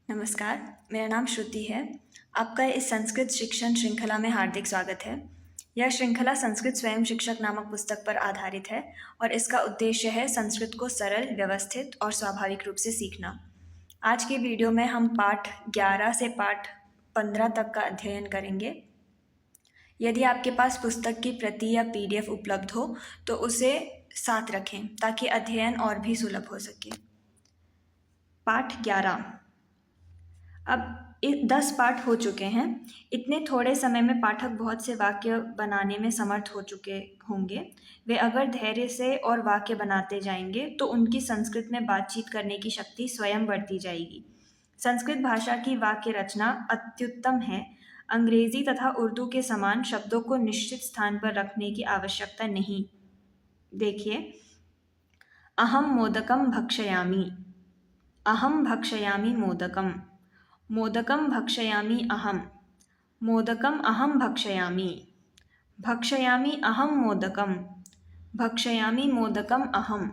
नमस्कार, मेरा नाम श्रुति है। आपका इस संस्कृत शिक्षण श्रृंखला में हार्दिक स्वागत है। यह श्रृंखला संस्कृत स्वयं शिक्षक नामक पुस्तक पर आधारित है और इसका उद्देश्य है संस्कृत को सरल, व्यवस्थित और स्वाभाविक रूप से सीखना। आज के वीडियो में हम पाठ 11 से पाठ 15 तक का अध्ययन करेंगे। यदि आपके पास पुस्तक की प्रति या PDF उपलब्ध हो तो उसे साथ रखें ताकि अध्ययन और भी सुलभ हो सके। पाठ 11। अब 10 पाठ हो चुके हैं। इतने थोड़े समय में पाठक बहुत से वाक्य बनाने में समर्थ हो चुके होंगे। वे अगर धैर्य से और वाक्य बनाते जाएंगे तो उनकी संस्कृत में बातचीत करने की शक्ति स्वयं बढ़ती जाएगी। संस्कृत भाषा की वाक्य रचना अत्युत्तम है। अंग्रेजी तथा उर्दू के समान शब्दों को निश्चित स्थान पर रखने की आवश्यकता नहीं। देखिए, अहम मोदकम भक्षयामि, अहम भक्षयामि मोदकम, मोदकम भक्षयामि अहम, मोदकम अहम भक्षयामि, भक्षयामि अहम मोदकम, भक्षयामि मोदकम अहम।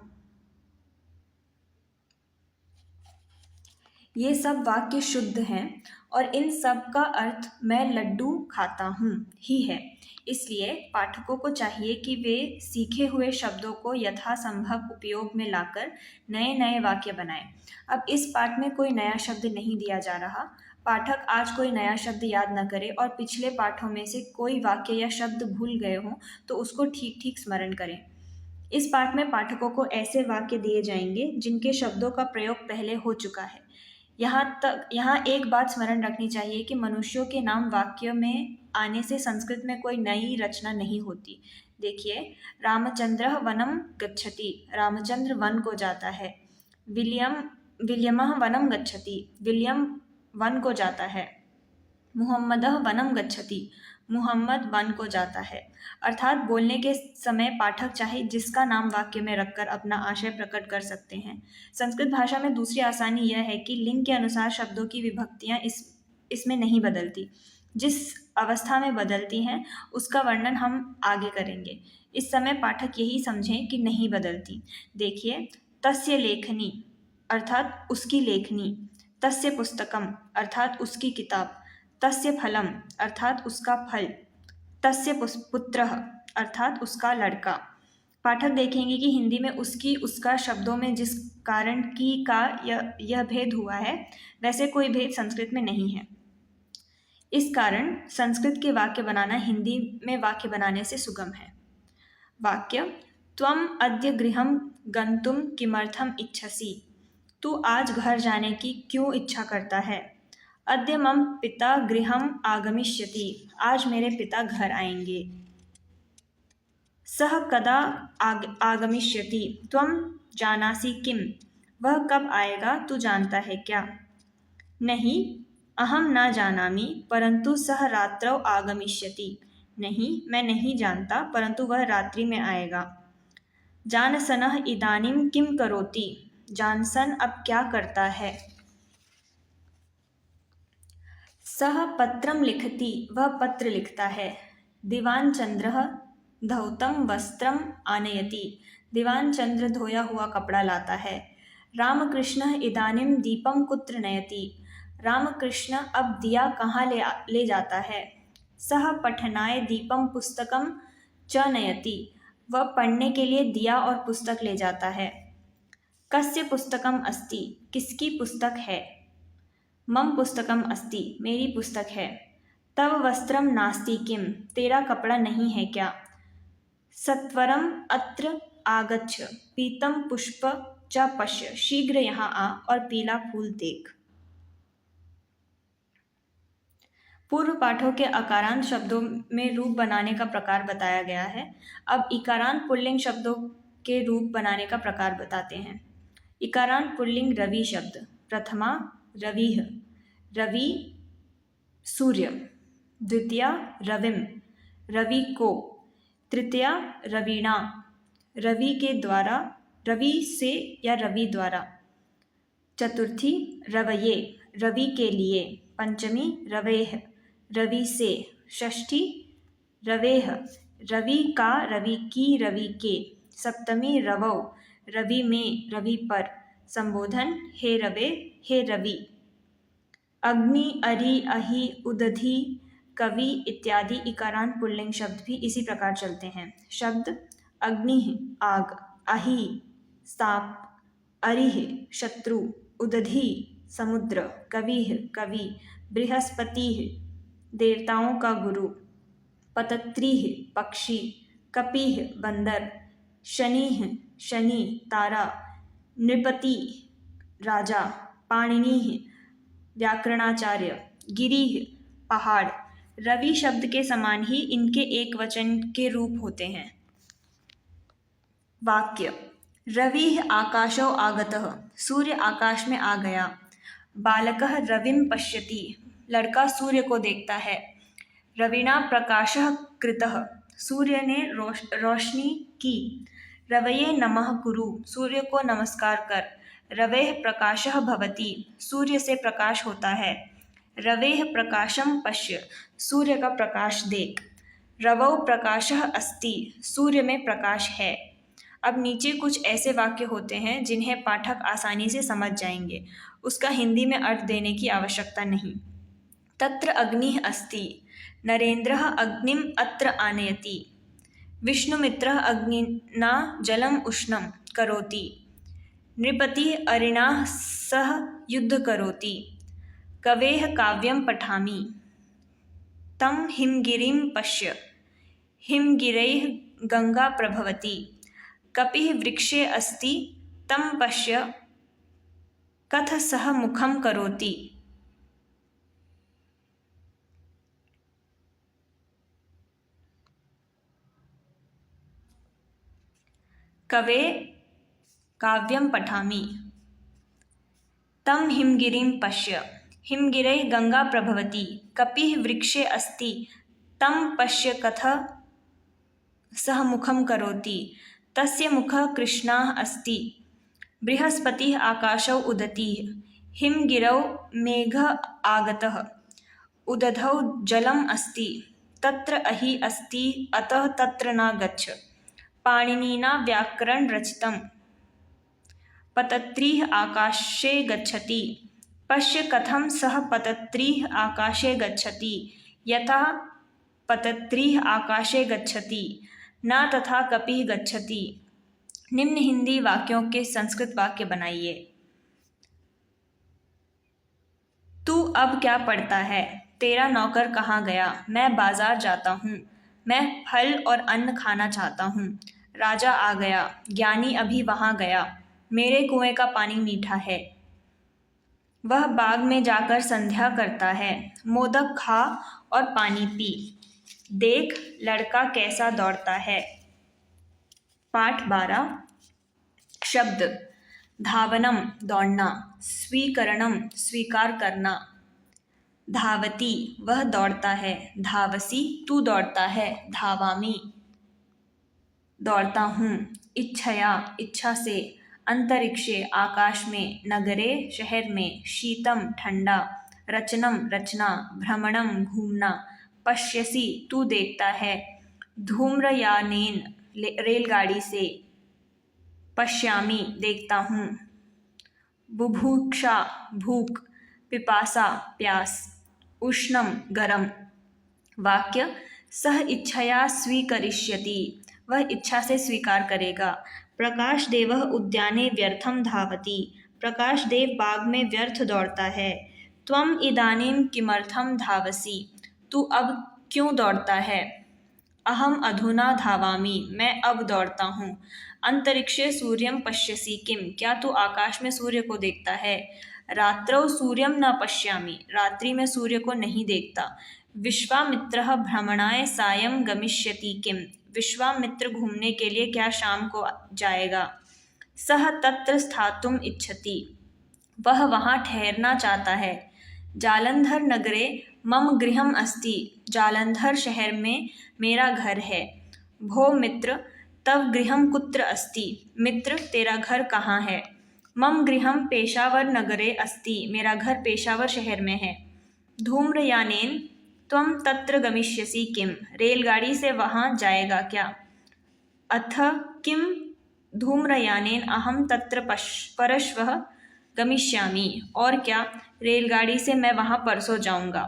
ये सब वाक्य शुद्ध हैं और इन सब का अर्थ मैं लड्डू खाता हूँ ही है। इसलिए पाठकों को चाहिए कि वे सीखे हुए शब्दों को यथासंभव उपयोग में लाकर नए नए वाक्य बनाएं। अब इस पाठ में कोई नया शब्द नहीं दिया जा रहा। पाठक आज कोई नया शब्द याद न करे और पिछले पाठों में से कोई वाक्य या शब्द भूल गए हों तो उसको ठीक ठीक स्मरण करें। इस पाठ में पाठकों को ऐसे वाक्य दिए जाएंगे जिनके शब्दों का प्रयोग पहले हो चुका है। यहाँ एक बात स्मरण रखनी चाहिए कि मनुष्यों के नाम वाक्य में आने से संस्कृत में कोई नई रचना नहीं होती। देखिए, रामचंद्रः वनम गच्छति, रामचंद्र वन को जाता है। विलियमः वनम गच्छति, विलियम वन को जाता है। मुहम्मदः वनम गच्छति, मुहम्मद वन को जाता है। अर्थात बोलने के समय पाठक चाहे जिसका नाम वाक्य में रखकर अपना आशय प्रकट कर सकते हैं। संस्कृत भाषा में दूसरी आसानी यह है कि लिंग के अनुसार शब्दों की विभक्तियां इसमें नहीं बदलती। जिस अवस्था में बदलती हैं उसका वर्णन हम आगे करेंगे। इस समय पाठक यही समझें कि नहीं बदलती। देखिए, तस्य लेखनी अर्थात उसकी लेखनी, तस्य पुस्तकम अर्थात उसकी किताब, तस्य फलम अर्थात उसका फल, तस्य पुत्रः अर्थात उसका लड़का। पाठक देखेंगे कि हिंदी में उसकी उसका शब्दों में जिस कारण की का यह भेद हुआ है वैसे कोई भेद संस्कृत में नहीं है। इस कारण संस्कृत के वाक्य बनाना हिंदी में वाक्य बनाने से सुगम है। वाक्य: त्वम अद्य गृहं गंतुम किमर्थम इच्छसि, तू आज घर जाने की क्यों इच्छा करता है। अद्य मम पिता गृहं आगमिष्यति, आज मेरे पिता घर आएंगे। सः कदा आगमिष्यति, त्वं जानासि किम, वह कब आएगा तू जानता है क्या। नहीं, अहम न जानामि परंतु सः रात्रौ आगमिष्यति, नहीं मैं नहीं जानता परंतु वह रात्रि में आएगा। जानसनः इदानीं किम करोति, जानसन अब क्या करता है। सः पत्रम लिखति, वह पत्र लिखता है। दीवान चंद्रः धौतं वस्त्रम आनयति, दीवान चंद्र धोया हुआ कपड़ा लाता है। रामकृष्णः इदानीं दीपम कुत्र नयति, रामकृष्ण अब दिया कहाँ ले जाता है। सः पठनाय दीपम पुस्तकम च नयति, वह पढ़ने के लिए दिया और पुस्तक ले जाता है। कस्य पुस्तकम अस्ति, किसकी पुस्तक है। मम पुस्तकम अस्ति, मेरी पुस्तक है। तव वस्त्रम नास्ति किम, तेरा कपड़ा नहीं है क्या। सत्वरम अत्र आगच्छ, पीतम पुष्प च पश्य, शीघ्र यहाँ आ और पीला फूल देख। पूर्व पाठों के अकारांत शब्दों में रूप बनाने का प्रकार बताया गया है। अब इकारांत पुल्लिंग शब्दों के रूप बनाने का प्रकार बताते हैं। इकारांत पुल्लिंग रवि शब्द: प्रथमा रविः, रवि सूर्य। द्वितीया रविम, रवि को। तृतीया रवीणा, रवि के द्वारा, रवि से या रवि द्वारा। चतुर्थी रवये, रवि के लिए। पंचमी रवेह, रवि से। षष्ठी रवेह, रवि का, रवि की, रवि के। सप्तमी रवौ, रवि में, रवि पर। संबोधन: हे रवे, हे रवि। अग्नि, अरि, अहि, उदधि, कवि इत्यादि इकारांत पुल्लिंग शब्द भी इसी प्रकार चलते हैं। शब्द अग्नि आग, अहि सांप, अरिः शत्रु, उदधि समुद्र, कविः कवि, बृहस्पतिः देवताओं का गुरु, पतत्रिः पक्षी, कपिः बंदर, शनिः शनि तारा, नृपति राजा, पाणिनिः व्याकरणाचार्य, गिरिः पहाड़। रवि शब्द के समान ही इनके एक वचन के रूप होते हैं। वाक्य रविः आकाशौ आगतः, सूर्य आकाश में आ गया। बालकः रविं पश्यति, लड़का सूर्य को देखता है। रविना प्रकाशः कृतः, सूर्य ने रोशनी की। रवये नमः कुरु, सूर्य को नमस्कार कर। रवेः प्रकाशः भवति, सूर्य से प्रकाश होता है। रवेः प्रकाशं पश्य, सूर्य का प्रकाश देख। रवौ प्रकाशः अस्ति, सूर्य में प्रकाश है। अब नीचे कुछ ऐसे वाक्य होते हैं जिन्हें पाठक आसानी से समझ जाएंगे, उसका हिंदी में अर्थ देने की आवश्यकता नहीं। तत्र अग्निः अस्ति, नरेंद्रः अग्निम् अत्र आनयति। विष्णुमित्रः अग्निना जलम् उष्णं करोति। नृपतिः अरिणा सह युद्ध करोति। कवेः काव्यं पठामि। तं हिमगिरिं पश्य, हिमगिरैः गंगा प्रभवति। कपिः वृक्षे अस्ति, तं पश्य, कथ सः मुखं करोति। कवे काव्यं पठामि। तं हिमगिरिं पश्य, हिमगिरैः गंगा प्रभवति। कपिः वृक्षे अस्ति, तं पश्य, कथ सः मुखं करोति। तस्य मुखः कृष्णः अस्ति। बृहस्पतिः आकाशौ उदति। हिमगिरौ मेघः आगतः। उदधौ जलम् अस्ति, तत्र अहि अस्ति, अतः तत्र न गच्छ। पाणिनिना व्याकरण रचितम्। पतत्रिः आकाशे गच्छति। पश्य कथं सः पतत्रिः आकाशे गच्छति। यथा पतत्रिः आकाशे गच्छति, न तथा कपिः गच्छति। निम्न हिंदी वाक्यों के संस्कृत वाक्य बनाइए। तू अब क्या पढ़ता है? तेरा नौकर कहाँ गया? मैं बाजार जाता हूँ। मैं फल और अन्न खाना चाहता हूँ। राजा आ गया। ज्ञानी अभी वहाँ गया। मेरे कुएं का पानी मीठा है। वह बाग में जाकर संध्या करता है। मोदक खा और पानी पी। देख लड़का कैसा दौड़ता है। पाठ 12। शब्द धावनम दौड़ना, स्वीकरणम स्वीकार करना। धावती वह दौड़ता है। धावसी तू दौड़ता है। धावामी दौड़ता हूँ। इच्छया इच्छा से। अंतरिक्षे आकाश में। नगरे शहर में। शीतम ठंडा। रचनम रचना। भ्रमणम घूमना। पश्यसि तू देखता है। धूम्रयानेन रेलगाड़ी से। पश्यामि देखता हूँ। बुभुक्षा भूख। पिपासा प्यास। उष्णम गरम। वाक्य सह इच्छया स्वीकरिष्यति, वह इच्छा से स्वीकार करेगा। प्रकाश देवः उद्याने व्यर्थम धावति, प्रकाश देव बाग में व्यर्थ दौड़ता है। त्वम इदानीं किमर्थम धावसि, तू अब क्यों दौड़ता है। अहम अधुना धावामि, मैं अब दौड़ता हूँ। अंतरिक्षे सूर्यम पश्यसि किम, क्या तू आकाश में सूर्य को देखता है। रात्रौ सूर्यम न पश्यामि, रात्रि में सूर्य को नहीं देखता। विश्वामित्रः भ्रमणाय सायं गमिष्यति किम, विश्वामित्र घूमने के लिए क्या शाम को जाएगा। सः तत्र स्थातुम् इच्छति, वह वहाँ ठहरना चाहता है। जालंधर नगरे मम गृहम् अस्ति, जालंधर शहर में मेरा घर है। भो मित्र तव गृहं कुत्र अस्ति, मित्र तेरा घर कहाँ है। मम गृहं पेशावर नगरे अस्ति, मेरा घर पेशावर शहर में है। धूम्रयानेन त्वं तत्र गमिष्यसि किम, रेलगाड़ी से वहाँ जाएगा क्या। अथ किम धूम्रयानेन अहम तत्र परश्वः गमिष्यामि। और क्या, रेलगाड़ी से मैं वहाँ परसों जाऊँगा।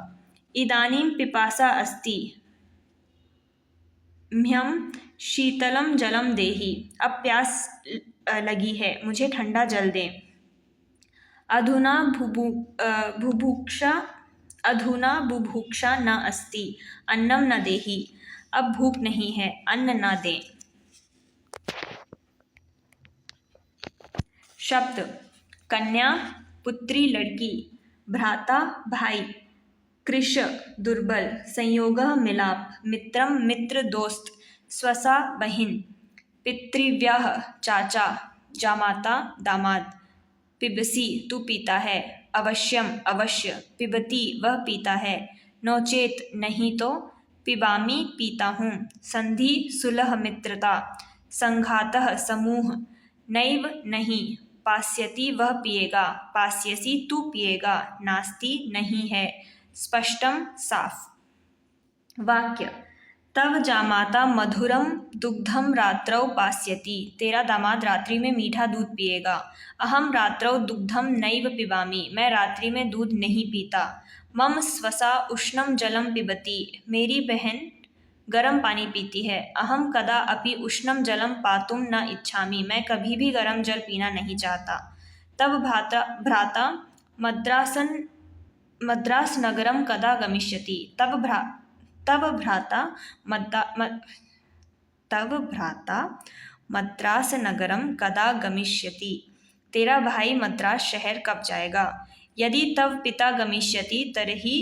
इदानीं पिपासा अस्ति, म्ह्यं शीतलं जलं देहि। अब प्यास लगी है, मुझे ठंडा जल दें। अधुना बुभुक्षा अधुना बुभुक्षा न अस्ति, अन्नम न देहि। अब भूख नहीं है, अन्न न दें। शब्द: कन्या पुत्री लड़की, भ्राता भाई, कृश दुर्बल, संयोगः मिलाप, मित्रम मित्र दोस्त, स्वसा बहिन, पितृव्यः चाचा, जामाता दामाद। पिबसी तू पीता है, अवश्यम अवश्य, पिबती वह पीता है, नोचेत नहीं तो, पिबामी पीता हूँ। संधि सुलह मित्रता, संघातः समूह, नैव नहीं, पास्यति वह पिएगा, पास्यसि तू पिएगा, नास्ति नहीं है, स्पष्टम साफ। वाक्य: तव जामाता मधुरम दुग्धम रात्रौ पास्यति। तेरा दामाद रात्रि में मीठा दूध पिएगा। अहम रात्रौ दुग्धम नैव पिबामि। मैं रात्रि में दूध नहीं पीता। मम स्वसा उष्णम जलम पिबति। मेरी बहन गर्म पानी पीती है। अहम कदा अपि उष्णम जलम पातुम न इच्छामि। मैं कभी भी गर्म जल पीना नहीं चाहता। तब भ्राता मद्रास नगरम कदा गमिष्यति। तब भ्राता मद्रास नगरम कदा गमिष्यति। तेरा भाई मद्रास शहर कब जाएगा। यदि तव पिता गमिष्यति तर्हि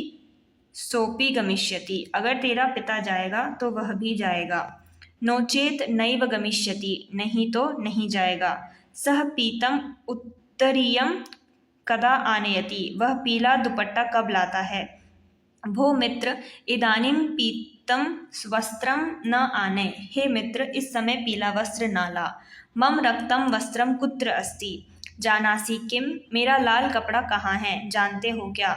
सोपि गमिष्यति। अगर तेरा पिता जाएगा तो वह भी जाएगा। नोचेत नैव गमिष्यति। नहीं तो नहीं जाएगा। सह पीतम उत्तरीयम कदा आनयति। वह पीला दुपट्टा कब लाता है। भो मित्र, इदानीं पीतं वस्त्रं न आनय। हे मित्र, इस समय पीला वस्त्र न ला। मम रक्तं वस्त्रं कुत्र अस्ति। जानासि किं। मेरा लाल कपड़ा कहाँ है, जानते हो क्या।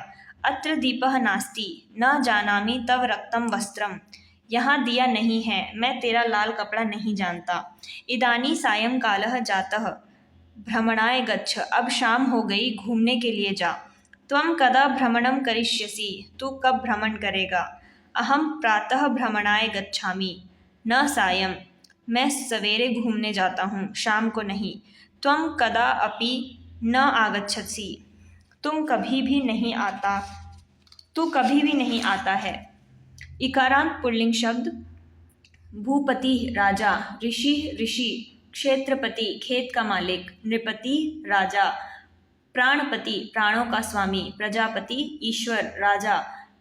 अत्र दीपः नास्ति। न जानामि तव रक्तं वस्त्रं। यहाँ दिया नहीं है, मैं तेरा लाल कपड़ा नहीं जानता। इदानीं सायंकालः जातः, भ्रमणाय गच्छ। अब शाम हो गई, घूमने के लिए जा। त्वं कदा भ्रमणं करिष्यसि। तू कब भ्रमण करेगा। अहम प्रातः भ्रमणाय गच्छामि, न सायं। मैं सवेरे घूमने जाता हूँ, शाम को नहीं। त्वं कदा अपि न आगच्छसि। तू कभी भी नहीं आता है। इकारांत पुल्लिंग शब्द: भूपति राजा, ऋषि क्षेत्रपति खेत का मालिक, नृपति राजा, प्राणपति प्राणों का स्वामी, प्रजापति ईश्वर राजा,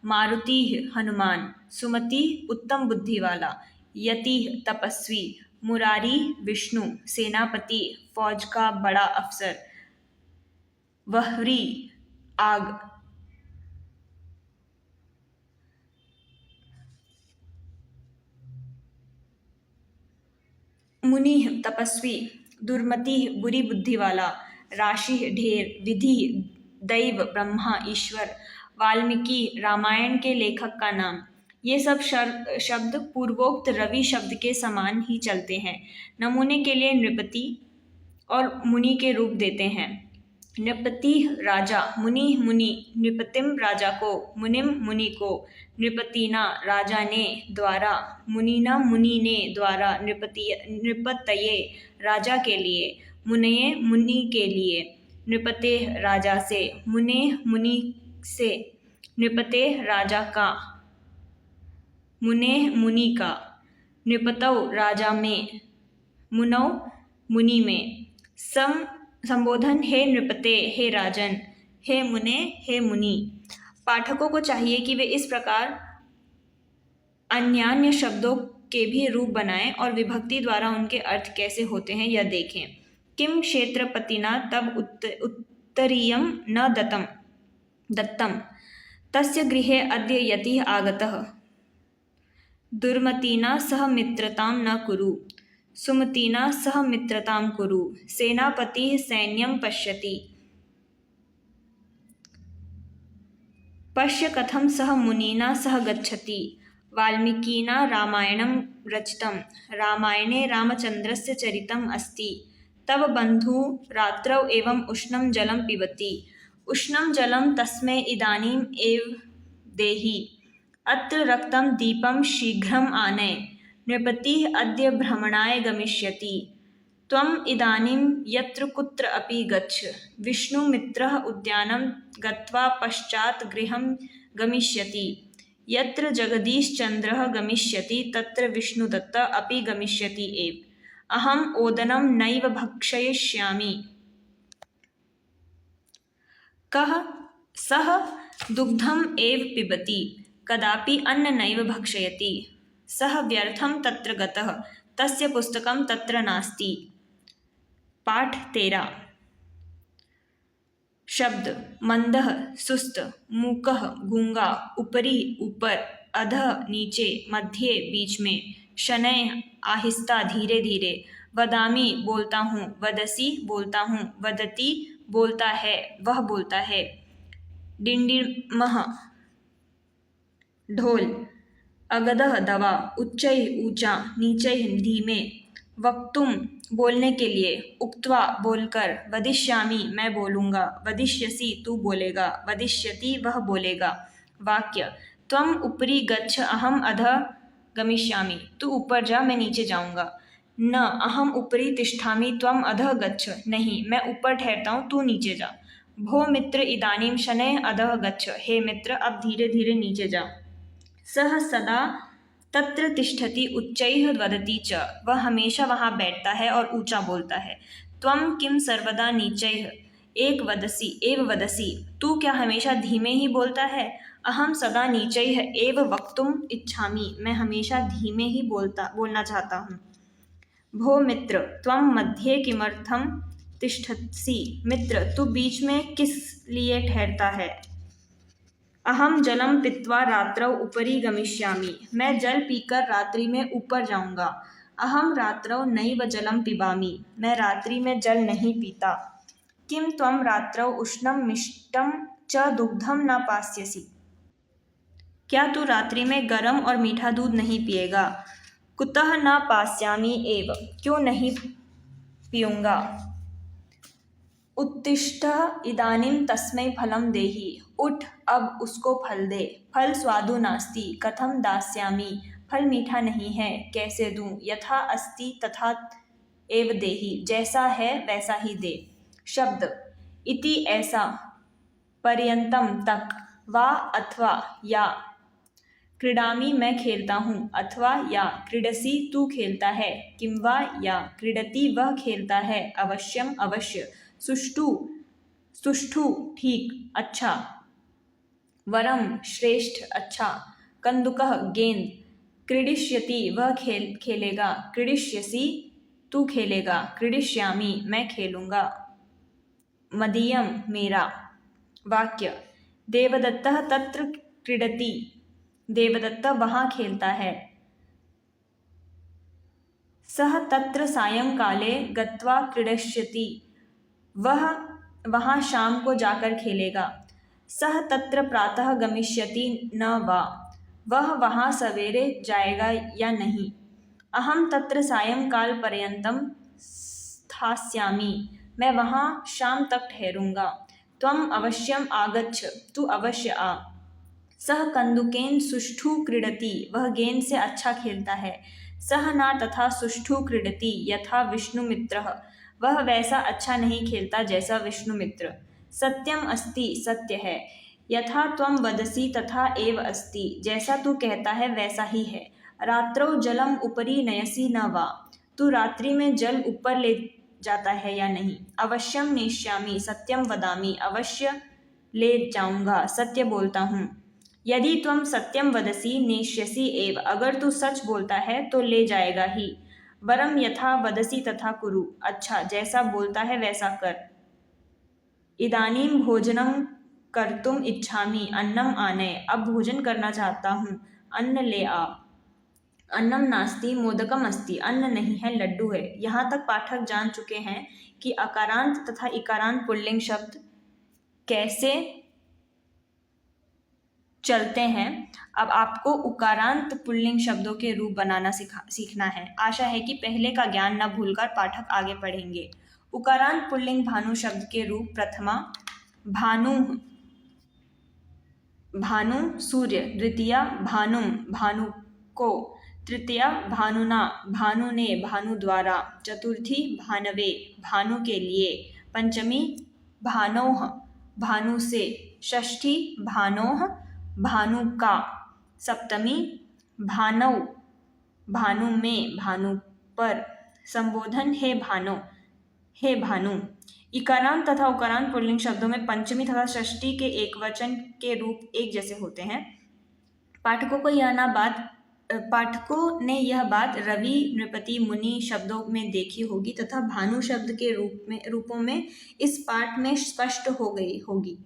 मारुति हनुमान, सुमति उत्तम बुद्धि वाला, यति तपस्वी, मुरारी विष्णु, सेनापति फौज का बड़ा अफसर, वहरी आग, मुनि तपस्वी, दुर्मति बुरी बुद्धि वाला, राशि ढेर, विधि दैव ब्रह्मा ईश्वर, वाल्मीकि रामायण के लेखक का नाम। ये सब शब्द पूर्वोक्त रवि शब्द के समान ही चलते हैं। नमूने के लिए नृपति और मुनि के रूप देते हैं। नृपति राजा, मुनि मुनि, नृपतिम राजा को, मुनिम मुनि को, नृपतिना राजा ने द्वारा, मुनिना मुनि ने द्वारा, नृपतये राजा के लिए, मुनये मुनि के लिए, नृपते राजा से, मुने मुनि से, नृपते राजा का, मुने मुनि का, नृपतौ राजा में, मुनौ मुनि में। संबोधन: हे नृपते, हे राजन, हे मुने, हे मुनि। पाठकों को चाहिए कि वे इस प्रकार अन्यान्य शब्दों के भी रूप बनाएं और विभक्ति द्वारा उनके अर्थ कैसे होते हैं यह देखें। किम क्षेत्रपतिना तब उत्तरीयं न दत्तम। तस्य गृहे अद्य यतिः आगतः। दुर्मतिना सह मित्रतां न कुरु। सुमतिना सह मित्रतां कुरु। सेनापतिः सैन्यं पश्यति। पश्य कथं सह मुनिना सह गच्छति। वाल्मीकिना रामायणं रचितं। रामायणे रामचन्द्रस्य चरितम् अस्ति। तव बन्धु रात्रौ एवम् उष्णं जलं पिबति। उष्णं जलं तस्मै इदानीम् एव देहि। अत्र रक्तं दीपं शीघ्रम् आनय। नृपतिः अद्य भ्रमणाय गमिष्यति। त्वम् इदानीं यत्र कुत्र अपि गच्छ। विष्णुमित्रः उद्यानं गत्वा पश्चात् गृहं गमिष्यति। यत्र जगदीशचन्द्रः गमिष्यति तत्र विष्णुदत्तः अपि गमिष्यति एव। अहम् ओदनं नैव भक्षयिष्यामि। सः दुग्धम् एव पिबति, कदापि अन्नं नैव भक्षयति। सः व्यर्थं तत्र गतः, तस्य पुस्तकं तत्र नास्ति। पाठ 13। शब्द मंदः सुस्त, मूकः गूंगा, ऊपरी ऊपर, अधः नीचे, मध्य बीच में, शनैः आहिस्ता धीरे धीरे, वदामि बोलता हूँ, वदसी बोलता हूँ, वदति बोलता है वह बोलता है, डिंडिमः ढोल, अगदः दवा, उच्चैः ऊंचा, नीचैः धीमे, वक्तुम बोलने के लिए, उक्त्वा बोलकर, वदिष्यामि मैं बोलूँगा, वदिष्यसि तू बोलेगा, वदिष्यति वह बोलेगा। वाक्य त्वम ऊपरी गच्छ अहम अधः गमिष्यामि। तू ऊपर जा मैं नीचे जाऊँगा। न अहम ऊपरी तिष्ठामि त्वम अधः गच्छ। नहीं मैं ऊपर ठहरता हूँ तू नीचे जा। भो मित्र इदानीं शनैः अधः गच्छ। हे मित्र अब धीरे धीरे नीचे जा। सः सदा तत्र तिष्ठति उच्चैः वदति च। वह हमेशा वहाँ बैठता है और ऊंचा बोलता है। त्वं किम सर्वदा नीचैः एक वदसि एव वदसि। तू क्या हमेशा धीमे ही बोलता है। अहम सदा नीचैः एव वक्तुम इच्छामि। मैं हमेशा धीमे ही बोलना चाहता हूँ। भो मित्र त्वं मध्ये किमर्थं तिष्ठसि। मित्र तू बीच में किस लिए ठहरता है। अहम जलम पीत्वा रात्रौ उपरि गमिष्यामि। मैं जल पीकर रात्रि में ऊपर जाऊंगा। अहम रात्रौ नैव जलम पिबामि। मैं रात्रि में जल नहीं पीता। किम त्वं रात्रौ उष्णं मिष्टं च दुग्धं न पास्यसि। क्या तू रात्रि में गरम और मीठा दूध नहीं पिएगा। कुतः न पास्यामि एव। क्यों नहीं पीऊँगा। उत्तिष्ठ इदानीं तस्मै फलं देहि। उठ अब उसको फल दे। फल स्वादु नास्ति कथम दास्यामि। फल मीठा नहीं है कैसे दूं। यथा अस्ति तथा एव देहि। जैसा है वैसा ही दे। शब्द इति ऐसा, पर्यंतम तक, वा अथवा या। क्रीडामि मैं खेलता हूँ, अथवा या। क्रीडसि तू खेलता है, किं वा या। क्रीडति वह खेलता है, अवश्यम अवश्य। सुष्ठु सुष्ठु ठीक अच्छा। वरम श्रेष्ठ अच्छा। कंदुकः गेंद। क्रीडिष्यति वह खेलेगा, क्रीडिष्यसि तू खेलेगा, क्रीडिष्यामि मैं खेलूँगा। मदीयम मेरा। वाक्य देवदत्तः तत्र क्रीडति। देवदत्त वहाँ खेलता है। सः तत्र सायंकाले गत्वा क्रीडिष्यति। वह वहाँ शाम को जाकर खेलेगा। सः तत्र प्रातः गमिष्यति न वा। वह वहाँ सवेरे जाएगा या नहीं। अहम तत्र सायंकाल पर्यंतम स्थास्यामि। मैं वहाँ शाम तक ठहरूंगा। त्वम अवश्यम आगच्छ। तू अवश्य आ। सः कंदुकेन सुष्ठु क्रीडति। वह गेंद से अच्छा खेलता है। सः न तथा सुष्ठु क्रीडति यथा विष्णुमित्रः। वह वैसा अच्छा नहीं खेलता जैसा विष्णुमित्र। सत्यम अस्ति सत्य है। यथा त्वं वदसि तथा एव अस्ति। जैसा तू कहता है वैसा ही है। रात्रौ जलम उपरि नयसि न वा। तू रात्रि में जल ऊपर ले जाता है या नहीं। अवश्यम नेष्यामि सत्यम वदामि। अवश्य ले जाऊंगा सत्य बोलता हूँ। यदि त्वं सत्यम वदसि नेष्यसि एव। अगर तू सच बोलता है तो ले जाएगा ही। वरम यथा वदसि तथा कुरु। अच्छा जैसा बोलता है वैसा कर। इदानीं भोजनं कर्तुम इच्छामि अन्नम आनय। अब भोजन करना चाहता हूँ, अन्न ले आ। अन्नम नास्ति मोदकम अस्ति। अन्न नहीं है लड्डू है। यहाँ तक पाठक जान चुके हैं कि अकारांत तथा इकारांत पुल्लिंग शब्द कैसे चलते हैं। अब आपको उकारांत पुल्लिंग शब्दों के रूप बनाना सीखना है। आशा है कि पहले का ज्ञान न भूलकर पाठक आगे पढ़ेंगे। उकारांत पुल्लिंग भानु शब्द के रूप प्रथमा भानुः भानु सूर्य, द्वितीया भानुम भानुको, तृतीया भानुना भानु ने भानु द्वारा, चतुर्थी भानवे भानु के लिए, पंचमी भानोह भानु से, षष्ठी भानोह भानु का, सप्तमी भानौ भानु में भानु पर, संबोधन हे भानो हे भानु। इकारांत तथा उकारांत पुल्लिंग शब्दों में पंचमी तथा षष्ठी के एकवचन के रूप एक जैसे होते हैं। पाठकों ने यह बात रवि, नृपति, मुनि शब्दों में देखी होगी तथा भानु शब्द के रूपों में इस पाठ में स्पष्ट हो गई होगी।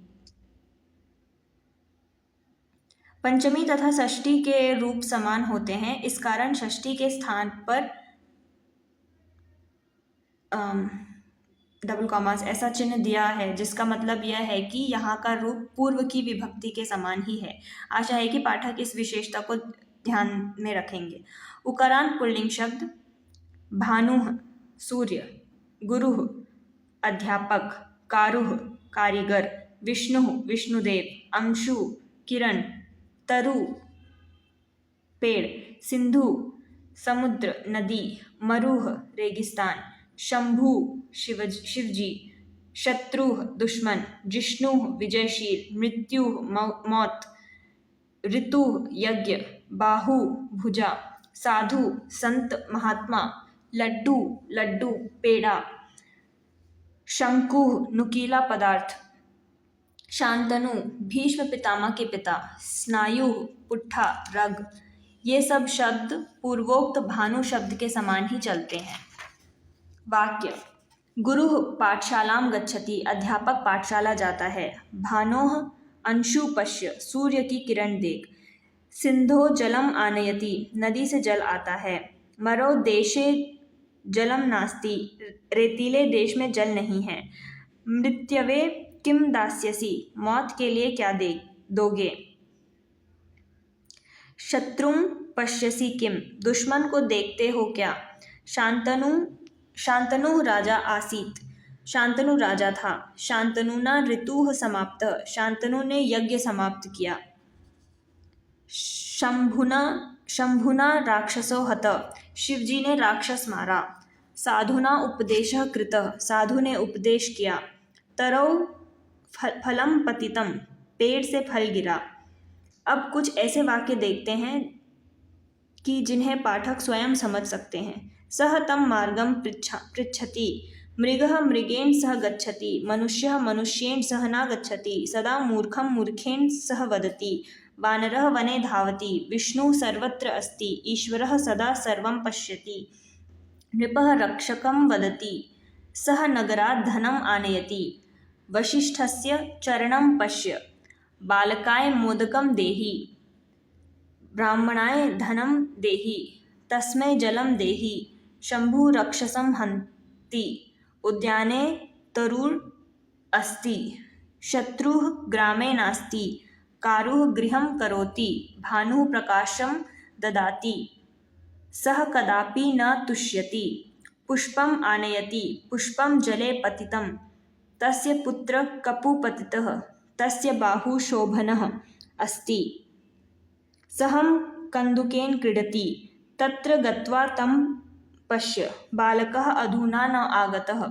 पंचमी तथा षष्ठी के रूप समान होते हैं, इस कारण षष्ठी के स्थान पर डबल कॉमास ऐसा चिन्ह दिया है, जिसका मतलब यह है कि यहाँ का रूप पूर्व की विभक्ति के समान ही है। आशा है कि पाठक इस विशेषता को ध्यान में रखेंगे। उकारांत पुल्लिंग शब्द भानुः सूर्य, गुरुः अध्यापक, कारुः कारीगर, विष्णुः विष्णुदेव, अंशु किरण, तरु पेड़, सिंधु समुद्र नदी, मरुः रेगिस्तान, शंभु शिवजी, शत्रुः दुश्मन, जिष्णुः विजयशील, मृत्युः मौत, ऋतुः यज्ञ, बाहु भुजा, साधु संत महात्मा, लड्डू पेड़ा, शंकुः नुकीला पदार्थ, शांतनु भीष्म पितामह के पिता, स्नायुः पुट्ठा रग। ये सब शब्द पूर्वोक्त भानु शब्द के समान ही चलते हैं। वाक्य गुरुः पाठशालां गच्छति, अध्यापक पाठशाला जाता है। भानोः अंशु पश्य, सूर्य की किरण देख। सिंधो जलम आनयति, नदी से जल आता है। मरो देशे जलम नास्ति, रेतीले देश में जल नहीं है। मृत्यवे किम दास्यसि, मौत के लिए क्या दोगे। शत्रुं पश्यसि किम, दुश्मन को देखते हो क्या। शांतनु राजा आसीत, शांतनु राजा था। शांतनुना ऋतुः समाप्तः, शांतनु ने यज्ञ समाप्त किया। शंभुना राक्षसो हतः, शिवजी ने राक्षस मारा। साधुना उपदेशः कृतः, साधु ने उपदेश किया। तरौ फलम पतितम, पेड़ से फल गिरा। अब कुछ ऐसे वाक्य देखते हैं कि जिन्हें पाठक स्वयं समझ सकते हैं। सह तम मार्गम पृच्छति, मृगः मृगेण सह गच्छति, मनुष्यः मनुष्येण सह न गच्छति। सदा मूर्खं मूर्खेण सह वदति, वानरः वने धावति। विष्णुः सर्वत्र अस्ति, ईश्वरः सदा सर्वं पश्यति। नृपः रक्षकं वदति, सः नगरात् धनम् आनयति। वसिष्ठस्य चरणं पश्य, बालकाय मोदकं देहि। ब्राह्मणाय धनं देहि, तस्मै जलं देहि। शंभुः राक्षसं हन्ति, उद्याने तरुर् अस्ति। शत्रुः ग्रामे नास्ति, कारुः गृहं करोति। भानुः प्रकाशं ददाति, सः कदापि न तुष्यति। पुष्पम् आनयति, पुष्पं जले पतितं। तस्य पुत्रः कपूपतितः, तस्य बाहुः शोभनः अस्ति। सहं कन्दुकेन क्रीडति, तत्र गत्वा तं पश्य। बालकः अधुना न आगतः,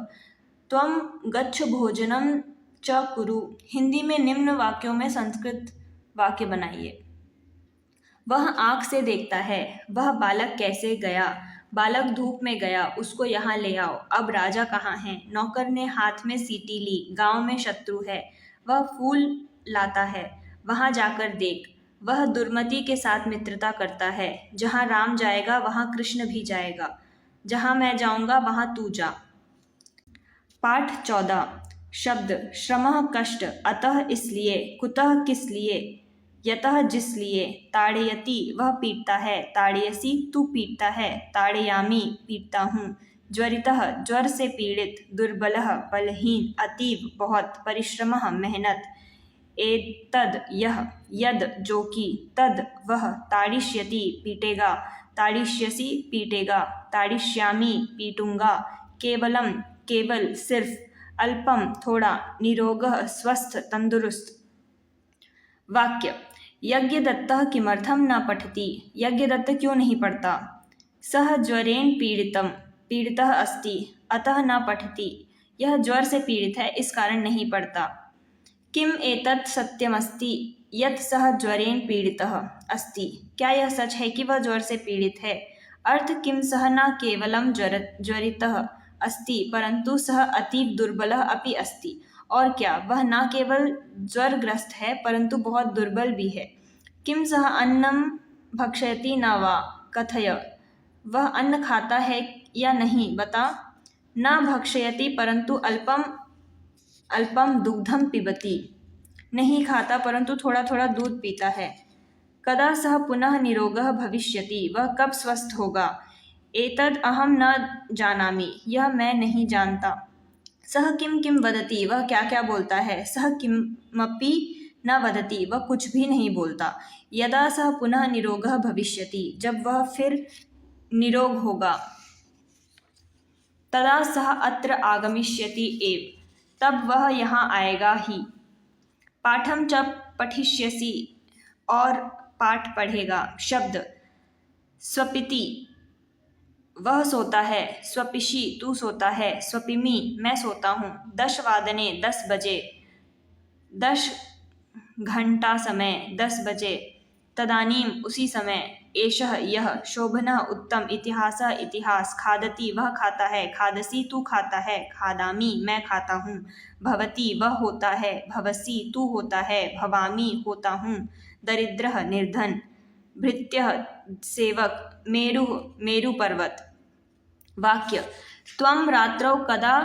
त्वं गच्छ भोजनं च कुरु। हिंदी में निम्न वाक्यों में संस्कृत वाक्य बनाइए। वह आँख से देखता है, वह बालक कैसे गया। बालक धूप में गया, उसको यहाँ ले आओ। अब राजा कहाँ है। नौकर ने हाथ में सीटी ली, गांव में शत्रु है। वह फूल लाता है, वहाँ जाकर देख। वह दुर्मति के साथ मित्रता करता है। जहाँ राम जाएगा वहाँ कृष्ण भी जाएगा, जहाँ मैं जाऊँगा वहाँ तू जा। पाठ 14 शब्द श्रमः कष्ट, अतः इसलिए, कुतः किस लिए, यतः जिसलिए। ताड़यति वह पीटता है, ताड़यसि तू पीटता है, ताड़यामि पीटता हूँ। ज्वरितः ज्वर से पीड़ित, दुर्बलः बलहीन, अतीव बहुत, परिश्रमः मेहनत। एतद यह, यद जो कि, तद वह। ताड़िष्यति पीटेगा, ताड़िष्यसि पीटेगा, ताड़िष्यामि पीटूंगा। केवलम केवल सिर्फ, अल्पम थोड़ा, निरोगः स्वस्थ तंदुरुस्त। वाक्य यज्ञदत्तः किमर्थं न पठति, यज्ञदत्त क्यों नहीं पढ़ता। सः ज्वरेण पीड़ितः अस्ति अतः न पठति, यह ज्वर से पीड़ित है इस कारण नहीं पढ़ता। किम एतत् सत्यमस्ति यत् सः ज्वरेण पीड़ितः अस्ति, क्या यह सच है कि वह ज्वर से पीड़ित है। अर्थ किम सः न केवलं ज्वरितः अस्ति परंतु सः अतीव दुर्बलः अपि अस्ति, और क्या वह न केवल ज्वरग्रस्त है परंतु बहुत दुर्बल भी है। किम सः अन्नं भक्षयति न वा, कथय, वह अन्न खाता है या नहीं बता। न भक्षयति परंतु अल्पम अल्पम दुग्धम पिबति, नहीं खाता परंतु थोड़ा थोड़ा दूध पीता है। कदा सः पुनः निरोगः भविष्यति, वह कब स्वस्थ होगा। एतद् अहम न जानामि, यह मैं नहीं जानता। सः किम किम वदति, वह क्या क्या बोलता है। सः किमपि न वदति, वह कुछ भी नहीं बोलता। यदा सः पुनः निरोगः भविष्यति, जब वह फिर निरोग होगा। तदा सः अत्र आगमिष्यति एव, तब वह यहाँ आएगा ही। पाठम च पठिष्यसि, और पाठ पढ़ेगा। शब्द स्वपिति, वह सोता है। स्वपिषि, तू सोता है। स्वपिमि, मैं सोता हूँ। 10 वादने, 10 बजे। 10 घंटा समय, 10 बजे। तदानीम, उसी समय। एषः, यह। शोभनः, उत्तम। इतिहासः, इतिहास। खादति, वह खाता है। खादसि, तू खाता है। खादामि, मैं खाता हूँ। भवति, वह होता है। भवसि, तू होता है। भवामि, होता हूँ। दरिद्रः, निर्धन। भृत्यः, सेवक। मेरुः, मेरु पर्वत। वाक्य त्वं रात्रौ कदा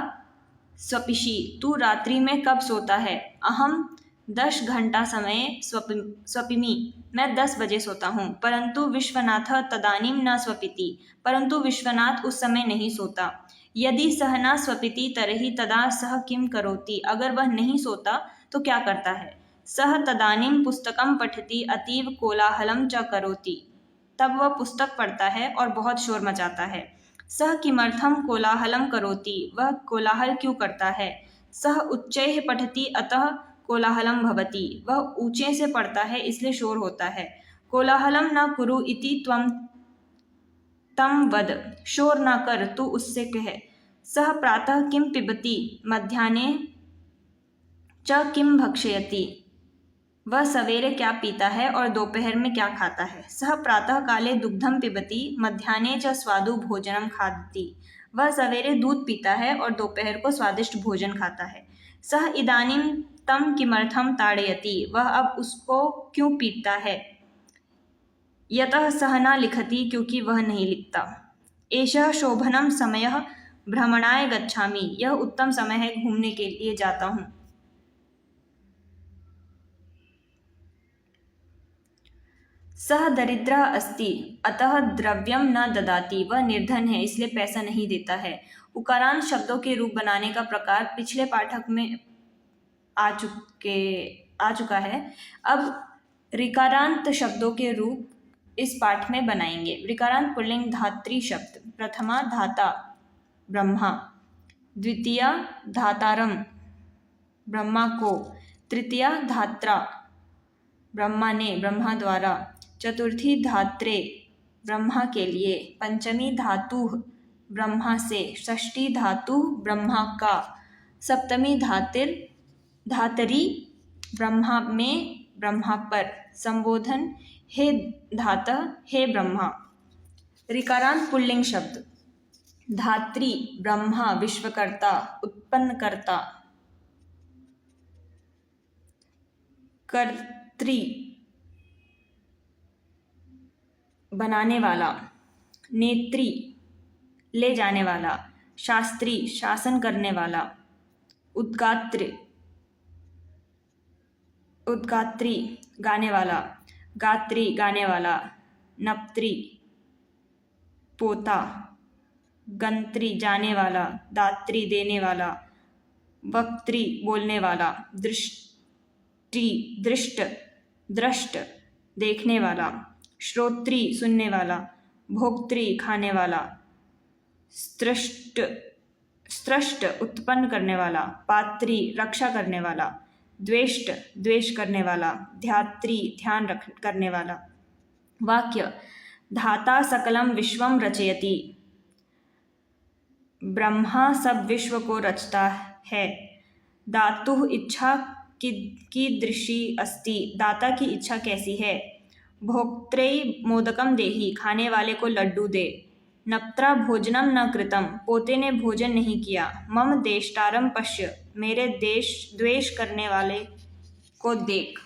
स्वपिषि, तू रात्रि में कब सोता है। अहम 10 घंटा समय स्वपिमि, मैं 10 बजे सोता हूँ। परंतु विश्वनाथः तदानीं न स्वपिति, परंतु विश्वनाथ उस समय नहीं सोता। यदि सः न स्वपिति तर्हि तदा सः किं करोति, अगर वह नहीं सोता तो क्या करता है। सः तदानीं पुस्तकं पठति अतीव कोलाहलं च करोति, तब वह पुस्तक पढ़ता है और बहुत शोर मचाता है। सः किमर्थं कोलाहलं करोति, वह कोलाहल क्यों करता है। सः उच्चैः पठति अतः कोलाहलं भवति, वह ऊंचे से पढ़ता है इसलिए शोर होता है। कोलाहलं न कुरु इति त्वं तं वद, शोर न कर, तू उससे कह। सः प्रातः किं पिबति, मध्याह्ने च किं भक्षयति, वह सवेरे क्या पीता है और दोपहर में क्या खाता है। सः प्रातः काले दुग्धम पिबति, मध्याह्ने च स्वादु भोजनम खादति, वह सवेरे दूध पीता है और दोपहर को स्वादिष्ट भोजन खाता है। सः इदानीं तम किमर्थम ताड़यति, वह अब उसको क्यों पीटता है। यतः सः न लिखति, क्योंकि वह नहीं लिखता। एषः शोभनम समयः भ्रमणाय गच्छामि, यह उत्तम समय है घूमने के लिए जाता हूँ। सः दरिद्रः अस्ति अतः द्रव्यम न ददाति, वह निर्धन है इसलिए पैसा नहीं देता है। उकारांत शब्दों के रूप बनाने का प्रकार पिछले पाठक में आ चुका है। अब ऋकारांत शब्दों के रूप इस पाठ में बनाएंगे। ऋकारांत पुल्लिंग धात्री शब्द। प्रथमा धाता ब्रह्मा, द्वितीया धातारम ब्रह्मा को, तृतीया धात्रा ब्रह्मा ने, ब्रह्मा द्वारा, चतुर्थी धात्रे ब्रह्मा के लिए, पंचमी धातु ब्रह्मा से, षष्ठी धातु ब्रह्मा का, सप्तमी धातरी ब्रह्मा में, ब्रह्मा पर। संबोधन हे धातः, हे ब्रह्मा। ऋकारांत पुल्लिंग शब्द। धात्री ब्रह्मा, विश्वकर्ता, उत्पन्नकर्ता। कर्त्री बनाने वाला, नेत्री ले जाने वाला, शास्त्री शासन करने वाला, उद्गात्री गाने वाला, गात्री गाने वाला, नप्त्री पोता, गंत्री जाने वाला, दात्री देने वाला, वक्त्री बोलने वाला, दृष्ट देखने वाला, श्रोत्री सुनने वाला, भोक्त्री खाने वाला, स्त्रष्ट स्रष्ट उत्पन्न करने वाला, पात्री रक्षा करने वाला, द्वेष्ट द्वेष करने वाला, ध्यात्री ध्यान करने वाला। वाक्य धाता सकलम विश्वम रचयति, ब्रह्मा सब विश्व को रचता है। दातुः इच्छा कीदृशी अस्ति, दाता की इच्छा कैसी है। भोक्त्रे मोदकम देहि, खाने वाले को लड्डू दे। नप्त्रा भोजनम न कृतम, पोते ने भोजन नहीं किया। मम देष्टारम पश्य, मेरे देश द्वेष करने वाले को देख।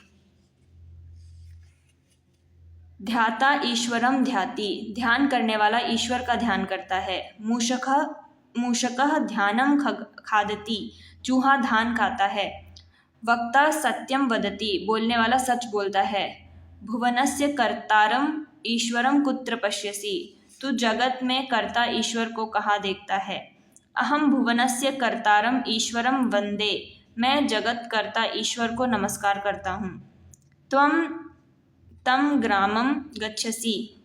ध्याता ईश्वरम ध्याति, ध्यान करने वाला ईश्वर का ध्यान करता है। मूषकः ध्यानम खादति, चूहा धान खाता है। वक्ता सत्यम वदति, बोलने वाला सच बोलता है। भुवनस्य कर्तारम ईश्वरम कुत्र पश्यसि, तू जगत में कर्ता ईश्वर को कहाँ देखता है। अहम भुवनस्य कर्तारम ईश्वरम वंदे, मैं जगत कर्ता ईश्वर को नमस्कार करता हूँ। त्वं तं ग्रामं गच्छसि,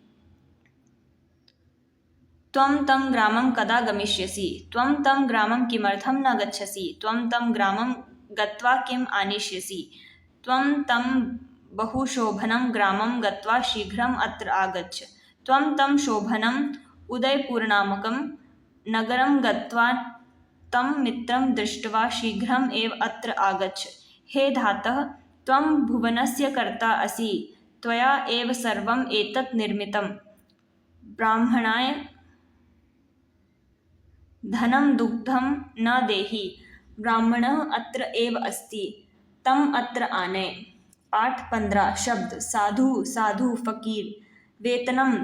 त्वं तं ग्रामं कदा गमिष्यसि। त्वं तं ग्रामं किमर्थं न गच्छसि। त्वं तं ग्रामं गत्वा किम् आनेष्यसि। त्वं तं बहुशोभनं ग्रामं गत्वा शीघ्रम् अत्र आगच्छ। त्वं तं शोभनम् उदयपुरनामकं नगरं गत्वा तं मित्रं दृष्ट्वा शीघ्रम् एव अत्र आगच्छ। हे धातः, त्वं भुवनस्य कर्ता असि, त्वया एव सर्वम् एतत् निर्मितं। ब्राह्मणाय धनं दुग्धं न देहि, ब्राह्मणः अत्र एव अस्ति, तम अत्र आनय। पाठ 15 शब्द साधु साधु फकीर। वेतनम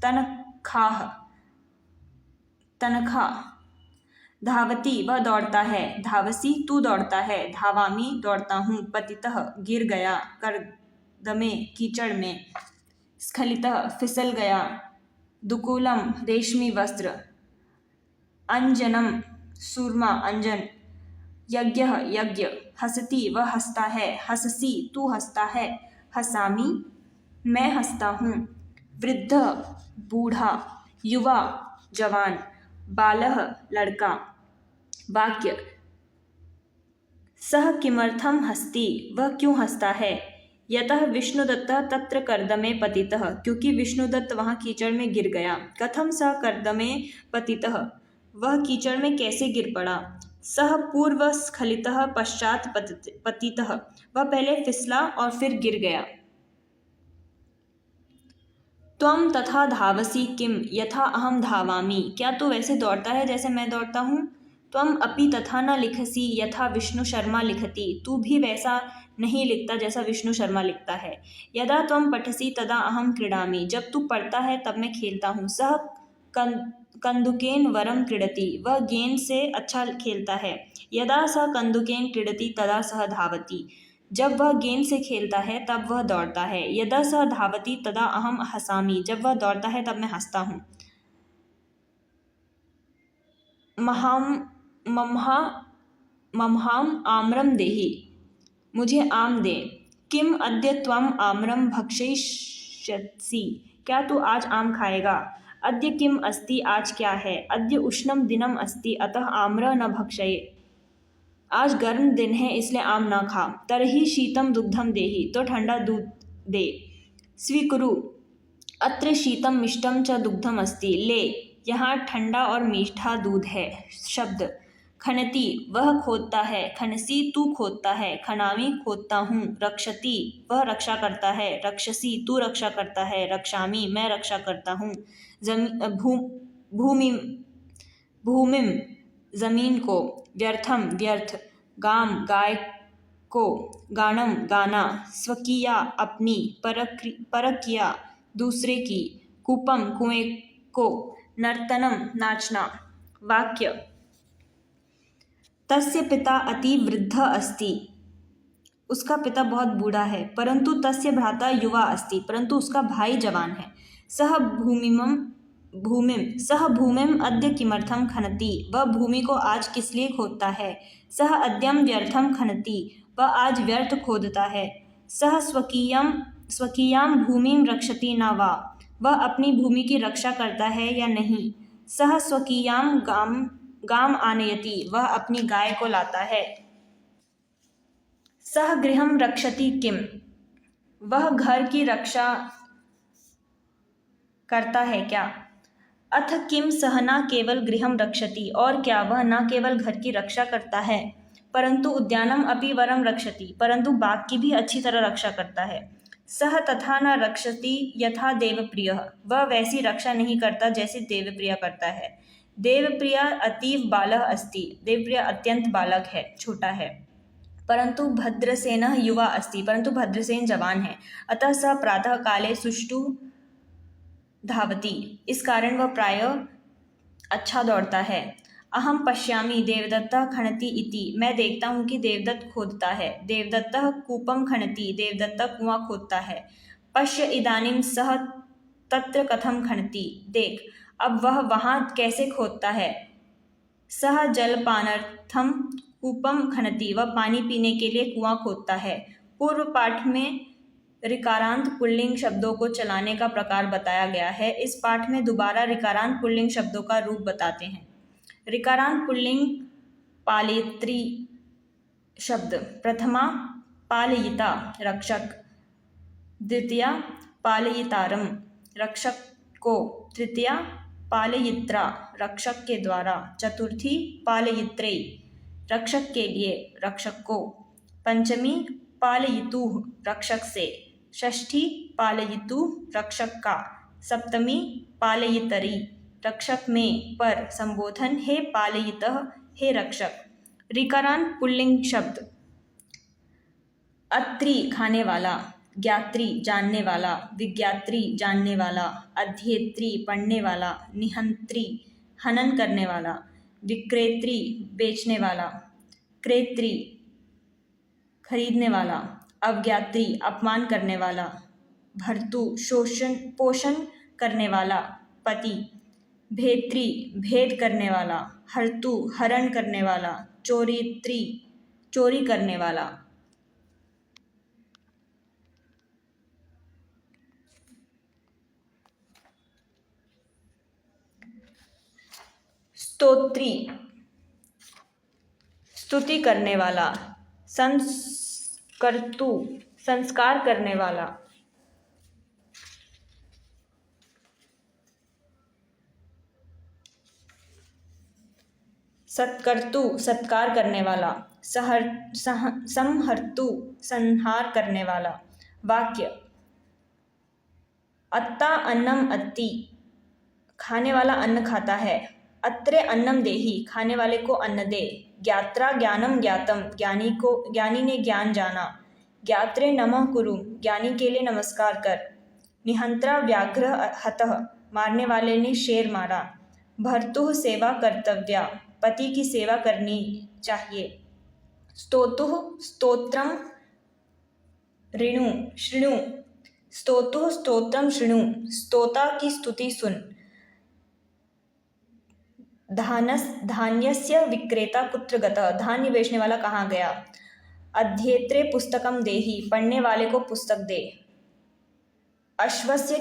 तनख्वाह तनख्वाह। धावती वह दौड़ता है। धावसी तू दौड़ता है। धावामी दौड़ता हूँ। पतितः गिर गया। कर्दमे कीचड़ में। स्खलितः फिसल गया। दुकूलम रेशमी वस्त्र। अंजनम सूरमा अंजन। यज्ञः यज्ञ। हसती वह हंसता है। हससी तू हंसता है। हसामी मैं हंसता हूँ। वृद्ध बूढ़ा। युवा जवान। बालः लड़का। वाक्य सह किमर्थम हस्ति, वह क्यों हंसता है। यतः विष्णुदत्तः तत्र कर्दमे पतितः, क्योंकि विष्णुदत्त वहाँ कीचड़ में गिर गया। कथम सः कर्दमे पतितः, वह कीचड़ में कैसे गिर पड़ा। सह पूर्व स्खलितः पश्चात पतितः, वह पहले फिसला और फिर गिर गया। त्वं तथा धावसी किम यथा अहम धावामि, क्या तू वैसे दौड़ता है जैसे मैं दौड़ता हूँ। त्वं अपि तथा न लिखसि यथा विष्णु शर्मा लिखति, तू भी वैसा नहीं लिखता जैसा विष्णु शर्मा लिखता है। यदा त्वं पठसि तदा अहम क्रीडामि, जब तू पढ़ता है तब मैं खेलता हूँ। सह कंदुकेन वरम क्रीडति, वह गेंद से अच्छा खेलता है। यदा सह कंदुकेन क्रीडति तदा सह धावति, जब वह गेंद से खेलता है तब वह दौड़ता है। यदा सह धावति तदा अहम हसामि, जब वह दौड़ता है तब मैं हंसता हूँ। मम्हाम आम्रम देहि, मुझे आम दे। किम अद्य त्वम आम्रम भक्षयिष्यसि, क्या तू आज आम खाएगा। अद्य किम अस्ति, आज क्या है। अद्य उष्णम दिनम अस्ति अतः आम्र न भक्षये, आज गर्म दिन है इसलिए आम ना खा। तरहि शीतम दुग्धम देहि, तो ठंडा दूध दे। स्वीकुरु अत्र शीतम मिष्टम च दुग्धम अस्ति, ले यहाँ ठंडा और मीठा दूध है। शब्द खनति वह खोदता है। खनसी तू खोदता है। खनामी खोदता हूँ। रक्षति वह रक्षा करता है। रक्षसी तू रक्षा करता है। रक्षामी मैं रक्षा करता हूँ। भूमिम जमीन को। व्यर्थम व्यर्थ। गाम गाय को। गानम गाना। स्वकीया अपनी। परकिया दूसरे की। कूपम कुएं को। नर्तनम नाचना। वाक्य तस्य पिता अति वृद्ध अस्ति, उसका पिता बहुत बूढ़ा है। परंतु तस्य भ्राता युवा अस्ति, परंतु उसका भाई जवान है। सह भूमिम अद्य किमर्थम खनति, वह भूमि को आज किस लिए खोदता है। सह अद्यम व्यर्थम खनति, वह आज व्यर्थ खोदता है। सह स्वकीयाम भूमिम रक्षति न वा, वह अपनी भूमि की रक्षा करता है या नहीं। सह स्वकीयाम गाम आनयति, वह अपनी गाय को लाता है। सह गृहं रक्षति किम, वह घर की रक्षा करता है क्या। अथ किम सह न केवल गृहं रक्षति, और क्या वह न केवल घर की रक्षा करता है परंतु उद्यानम अपि वरम रक्षति, परंतु बाग की भी अच्छी तरह रक्षा करता है। सह तथा न रक्षति यथा देवप्रियः, वह वैसी रक्षा नहीं करता जैसे देवप्रिय करता है। देवप्रिय अतीव बालः अस्ति, देवप्रिय अत्यंत बालक है, छोटा है। परंतु भद्रसेनः युवा अस्ति, परंतु भद्रसेन जवान है। अतः सः प्रातः काले सुष्ठु धावति, इस कारण वह प्रायः अच्छा दौड़ता है। अहम पश्यामि देवदत्तः खनति इति, मैं देखता हूँ कि देवदत्त खोदता है। देवदत्तः कूपम खनति, देवदत्त कुआं खोदता है। पश्य इदानीं सः तत्र कथम खनति, देख अब वह वहाँ कैसे खोदता है। सः जलपानार्थम कूपम खनति, वह पानी पीने के लिए कुआं खोदता है। पूर्व पाठ में ऋकारांत पुल्लिंग शब्दों को चलाने का प्रकार बताया गया है। इस पाठ में दोबारा ऋकारांत पुल्लिंग शब्दों का रूप बताते हैं। ऋकारांत पुल्लिंग पालयित्री शब्द, प्रथमा पालयिता रक्षक, द्वितीया पालयितारम रक्षक को, तृतीया पालयित्रा रक्षक के द्वारा, चतुर्थी पालयित्रे रक्षक के लिए, रक्षक को, पंचमी पालयितुः रक्षक से, षष्ठी पालयितुः रक्षक का, सप्तमी पालयितरी रक्षक में, पर संबोधन हे पालयितः, हे रक्षक। ऋकारांत पुल्लिंग शब्द, अत्रि खाने वाला, ज्ञात्री जानने वाला, विज्ञात्री जानने वाला, अध्येत्री पढ़ने वाला, निहंत्री हनन करने वाला, विक्रेत्री बेचने वाला, क्रेत्री खरीदने वाला, अवज्ञात्री अपमान करने वाला, भर्तु शोषण पोषण करने वाला, पति, भेत्री भेद करने वाला, हर्तु हरण करने वाला, चोरित्री चोरी करने वाला। स्तोत्री स्तुति करने वाला, संस्कर्तु संस्कार करने वाला, सत्कर्तु सत्कार करने वाला, संहर्तु संहार करने वाला। वाक्य, अत्ता अन्नम अत्ति, खाने वाला अन्न खाता है। अत्रे अन्नम देहि, खाने वाले को अन्न दे। ज्ञात्रा ज्ञानम ज्ञातम, ज्ञानी ने ज्ञान जाना। ज्ञात्रे नमः कुरु, ज्ञानी के लिए नमस्कार कर। निहंत्रा व्याघ्र हतः, मारने वाले ने शेर मारा। भर्तुः सेवा कर्तव्या, पति की सेवा करनी चाहिए। स्तोतुः स्तोत्रम शृणु, स्तोतुः स्तोत्रम शृणु, स्तोता की स्तुति सुन। धान्यस्य विक्रेता कुत्र गतः, धान्य बेचने वाला कहाँ गया। अध्येत्रे पुस्तकम देहि, पढ़ने वाले को पुस्तक दे। अश्वस्य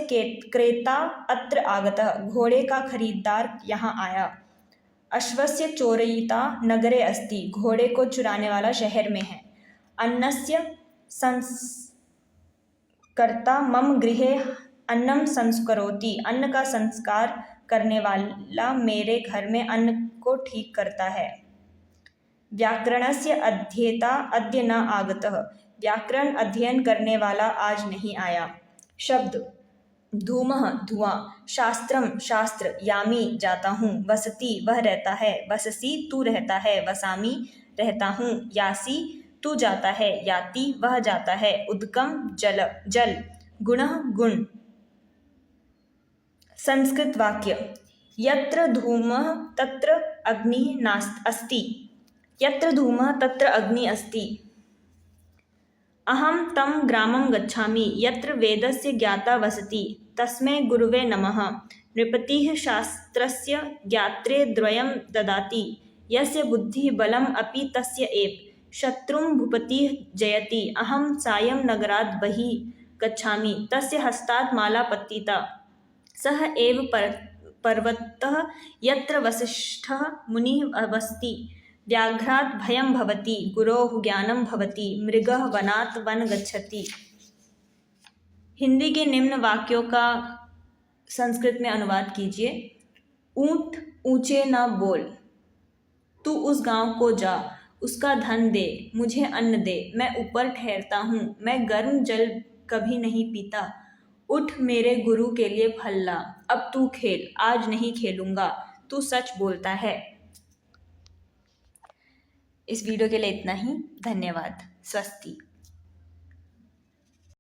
क्रेता अत्र आगतः, घोड़े का खरीदार यहाँ आया। अश्वस्य चोरयिता नगरे अस्ति, घोड़े को चुराने वाला शहर में है। अन्नस्य संस्कर्ता मम गृहे अन्नम संस्करोति, अन्न का संस्कार करने वाला मेरे घर में अन्न को ठीक करता है। व्याकरणस्य अध्येता अद्य न आगतः, व्याकरण अध्ययन करने वाला आज नहीं आया। शब्द, धूमः धुआं, शास्त्रम शास्त्र, यामी जाता हूँ, वसति वह रहता है, वससी तू रहता है, वसामी रहता हूँ, यासी तू जाता है, याति वह जाता है, उदकम जल, गुणः गुण। संस्कृत वाक्य, यत्र धूमः तत्र अग्निः अस्ति, यत्र धूमः तत्र अग्निः अस्ति। अहं तं ग्रामं गच्छामि यत्र वेदस्य ज्ञाता वसति, तस्मै गुरुवे नमः। नृपतिः शास्त्रस्य ज्ञात्रे द्वयं ददाति, यस्य बुद्धिः बलम् अपि तस्य एव। शत्रुं भूपतिः जयति, अहं सायं नगरात् बहिः गच्छामि, तस्य हस्तात् माला पतिता, सः एव पर्वतः यत्र वसिष्ठः मुनिः वसति व्याघ्रात् भयं भवति गुरोः ज्ञानं भवति मृगः वनात् वन गच्छति। हिंदी के निम्न वाक्यों का संस्कृत में अनुवाद कीजिए। ऊंट ऊंचे न बोल, तू उस गांव को जा, उसका धन दे, मुझे अन्न दे, मैं ऊपर ठहरता हूँ, मैं गर्म जल कभी नहीं पीता। उठ मेरे गुरु के लिए फल ला, अब तू खेल, आज नहीं खेलूंगा, तू सच बोलता है। इस वीडियो के लिए इतना ही। धन्यवाद। स्वस्ति।